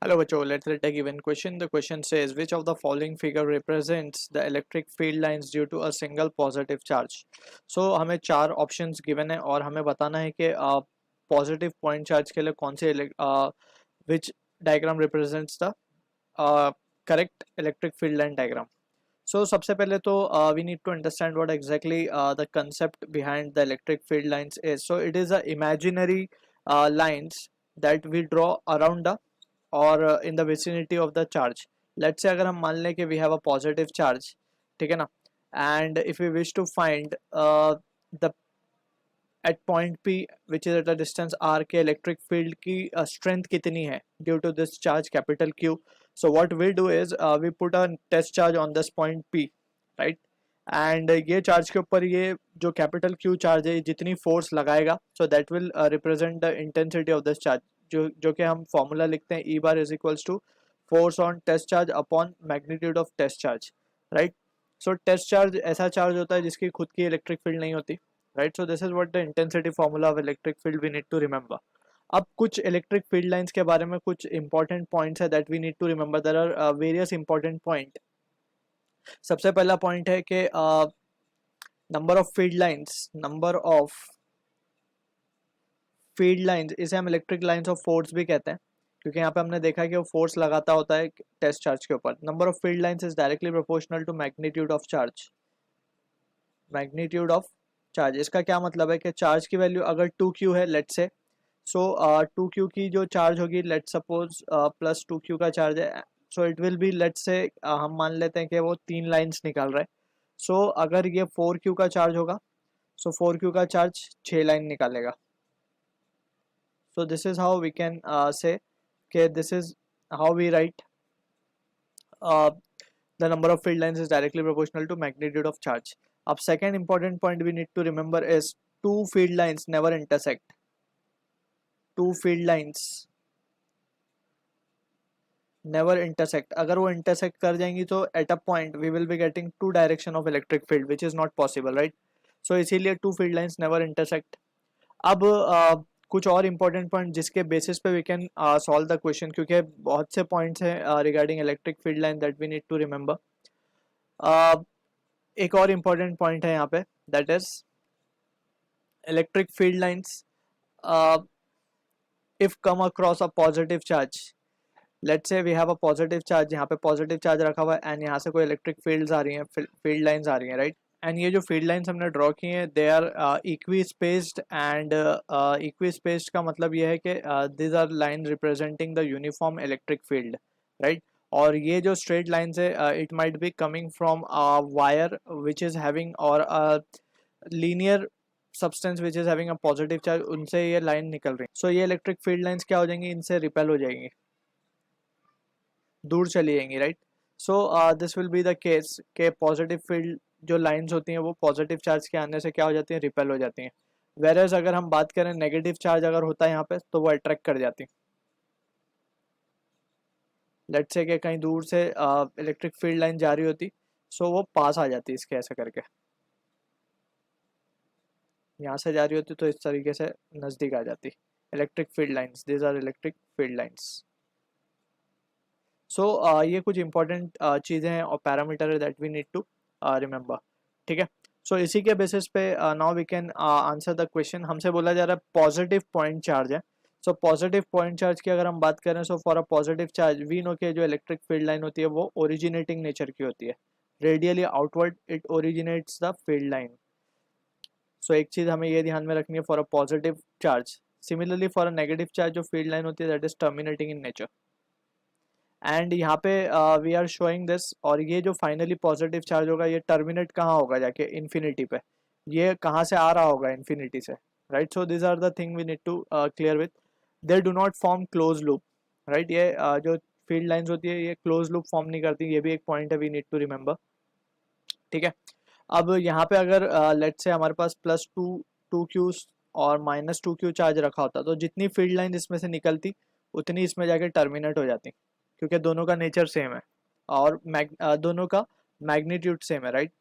Hello बच्चों, let's read a given question. The question says which of the following figure represents the electric field lines due to a single positive charge. So हमें चार options given है और हमें बताना है कि positive point charge के लिए कौन से which diagram represents the correct electric field line diagram. So सबसे पहले तो we need to understand what exactly the concept behind the electric field lines is. So it is a imaginary lines that we draw around the और in the vicinity of the charge. Let's say अगर हम मान लें कि we have a positive charge, ठीक है ना, and if we wish to find the at point P which is at a distance R के इलेक्ट्रिक फील्ड की स्ट्रेंथ कितनी है due to this charge capital Q. So what we do is we put a test charge on this point P, right. And ये charge के ऊपर ये जो capital Q charge है जितनी फोर्स लगाएगा, so that will represent the intensity of this charge, जो कि हम फॉर्मूला लिखते हैं E bar is equals to force on test charge upon magnitude of test charge, right. So test charge ऐसा चार्ज होता है जिसकी खुद की इलेक्ट्रिक फील्ड नहीं होती, right. So this is what the intensity formula of electric field we need to remember. अब कुछ इलेक्ट्रिक फील्ड लाइंस के बारे में कुछ इंपॉर्टेंट पॉइंट्स है that we need to remember. There are various important point. सबसे पहला पॉइंट है कि नंबर ऑफ फील्ड लाइंस इसे हम इलेक्ट्रिक लाइंस ऑफ फोर्स भी कहते हैं, क्योंकि यहाँ पे हमने देखा कि वो फोर्स लगाता होता है टेस्ट चार्ज के ऊपर. Number of field lines is directly proportional to magnitude of charge. Magnitude of charge, इसका क्या मतलब है कि चार्ज की वैल्यू अगर 2q है लेट्स से, सो 2q की जो चार्ज होगी लेट्स सपोज प्लस 2q का चार्ज है, so it will B let's say हम मान लेते हैं कि वो 3 लाइंस निकाल रहा है. सो अगर ये 4q का चार्ज होगा, सो 4q का चार्ज 6 लाइन निकालेगा. So this is how we can say okay, this is how we write uh, the number of field lines is directly proportional to magnitude of charge. अब second important point we need to remember is two field lines never intersect. Two field lines never intersect. अगर वो intersect कर जाएंगी तो at a point we will be getting two direction of electric field which is not possible, right? So इसीलिए two field lines never intersect. अब कुछ और important point जिसके बेसिस पे we can solve the question, क्योंकि बहुत से points हैं regarding electric field line that we need to remember. एक और इम्पोर्टेंट पॉइंट है यहाँ पे, that is electric field lines if come across a positive charge. Let's say we have a positive charge, यहाँ पे पॉजिटिव चार्ज रखा हुआ है एंड यहाँ से कोई इलेक्ट्रिक फील्ड्स आ रही हैं, फील्ड लाइंस आ रही हैं, राइट. एंड ये जो फील्ड लाइंस हमने ड्रॉ की हैं they are equispaced. And equispaced का मतलब ये है कि this are line representing the uniform electric field, right. और ये जो स्ट्रेट लाइंस है it might be coming from wire which is having और linear substance which is having a positive charge, उनसे ये लाइन निकल रही है. सो ये इलेक्ट्रिक फील्ड लाइंस क्या हो जाएंगी, इनसे रिपेल हो जाएंगी, दूर चली जाएंगी, right. So this will be the case के पॉजिटिव फील्ड जो लाइंस होती हैं वो पॉजिटिव चार्ज के आने से क्या हो जाती हैं, रिपेल हो जाती हैं. वेरएज अगर हम बात करें नेगेटिव चार्ज अगर होता है यहाँ पे तो वो अट्रैक्ट कर जाती हैं. लेट्स से कि कहीं दूर से इलेक्ट्रिक फील्ड लाइन जा रही होती, सो वो पास आ जाती है इसके ऐसे करके, यहाँ से जा रही होती तो इस तरीके से नज़दीक आ जाती electric field lines. These are electric field lines. So ये कुछ इंपॉर्टेंट चीज़ें हैं और पैरामीटर है that we need to remember, ठीक है. सो इसी के बेसिस पे now we can answer the question. हमसे बोला जा रहा है पॉजिटिव पॉइंट चार्ज है. सो पॉजिटिव पॉइंट चार्ज की अगर हम बात करें, so for a positive charge we know के जो इलेक्ट्रिक फील्ड लाइन होती है वो ओरिजिनेटिंग नेचर की होती है, radially outward it originates the field line. So एक चीज़ हमें ये ध्यान में रखनी है for a positive charge. Similarly for a negative charge जो फील्ड लाइन होती है that is terminating in nature. And यहाँ पे वी आर शोइंग दिस, और ये जो फाइनली पॉजिटिव चार्ज होगा ये टर्मिनेट कहाँ होगा जाके, इन्फिनिटी पे. ये कहाँ से आ रहा होगा, इन्फिनिटी से, right. So this are the thing we need to clear with. They do not form close loop, right. ये जो फील्ड लाइंस होती है ये क्लोज लूप फॉर्म नहीं करती, ये भी एक पॉइंट है वी नीड टू रिमेंबर, ठीक है. अब यहाँ पे अगर लेट से हमारे पास प्लस टू क्यू और माइनस 2q चार्ज रखा होता तो जितनी फील्ड लाइन इसमें से निकलती उतनी इसमें जाके टर्मिनेट हो जाती, क्योंकि दोनों का नेचर सेम है और दोनों का मैग्नीट्यूड सेम है, राइट.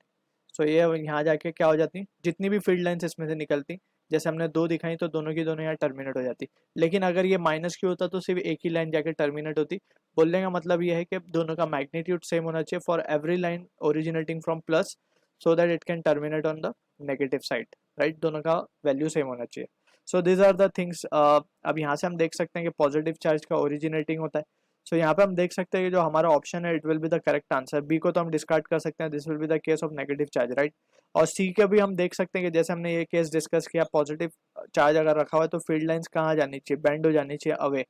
सो ये यहाँ जाके क्या हो जाती, जितनी भी फील्ड लाइंस इसमें से निकलती जैसे हमने 2 दिखाई तो दोनों की दोनों यहाँ टर्मिनेट हो जाती। लेकिन अगर ये माइनस क्यू होता तो सिर्फ एक ही लाइन जाके टर्मिनेट होती। बोलने का मतलब ये है कि दोनों का मैग्नीट्यूड सेम होना चाहिए for every line originating from plus, so that it can terminate on the negative side, right. दोनों का वैल्यू सेम होना चाहिए। So this are the things. अब यहाँ से हम देख सकते हैं कि पॉजिटिव चार्ज का ओरिजिनेटिंग होता है। सो यहाँ पे हम देख सकते हैं कि जो हमारा ऑप्शन है it will be the correct answer. B को तो हम डिस्कार्ड कर सकते हैं, this will be the case of negative charge, right. और सी के भी हम देख सकते हैं कि जैसे हमने ये केस डिस्कस किया, पॉजिटिव चार्ज अगर रखा हुआ है तो फील्ड लाइंस कहाँ जानी चाहिए, बेंड हो जानी चाहिए अवे।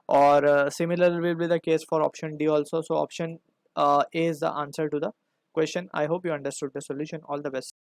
और similar will be the case for option D also. So option A is the answer to the question. I hope you understood the solution. All the best.